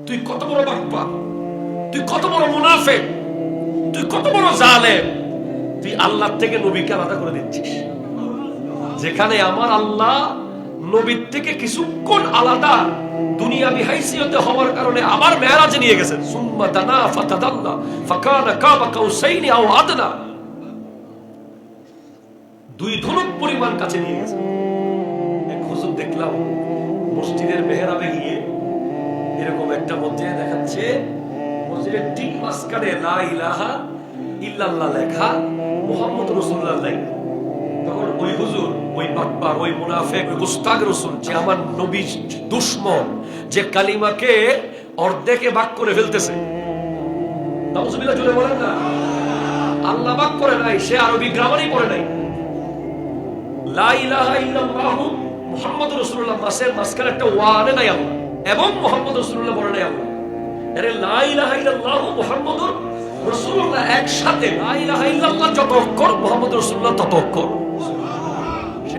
তুই কত বড় বাটপার, তুই কত বড় মুনাফিক, তুই কত বড় জালেম, তুই আল্লাহ থেকে নবীকে আলাদা করে দিচ্ছিস। যেখানে আমার আল্লাহ নবীর থেকে কিছুক্ষণ আলাদা দুনিয়াবি হাইসিয়তে হওয়ার কারণে আবার মেরাজে নিয়ে গেছেন। সুম্মা দানা ফাতাদাল্লা ফাকানা কাবা কাউসাইনি আও আদনা, দুই ধনুক পরিমাণ কাছে নিয়ে গেছেন। এক হুজুর দেখলাম মসজিদের মেহরাবে গিয়ে এরকম একটা মসজিদে দেখাচ্ছে, মসজিদের ঠিক মাঝখানে লা ইলাহা ইল্লাল্লাহ লেখা, মুহাম্মদ রাসূলুল্লাহ লেখা। তখন ওই হুজুর, ওই বাটপার, ওই মুনাফিক, ওই গুস্তাখ রাসূল, যে আমার নবীর দুশমন, যে কালিমাকে অর্ধেকে ভাগ করে ফেলতেছে, নাউজুবিল্লাহ জোরে বলেন না, আল্লাহ ভাগ করে নাই, সে আরবি গ্রামারই পড়ে নাই। লা ইলাহা ইল্লাল্লাহু মুহাম্মাদুর রাসূলুল্লাহ মাসের মাঝখানে একটা ওয়ানে নাই আল্লাহ, এবং মুহাম্মদ রাসূলুল্লাহ বলে নাই আল্লাহ। আরে লা ইলাহা ইল্লাল্লাহু মুহাম্মাদুর রাসূলুল্লাহ একসাথে, লা ইলাহা ইল্লাল্লাহ যত অক্ষর, মুহাম্মদ রাসূলুল্লাহ তত অক্ষর।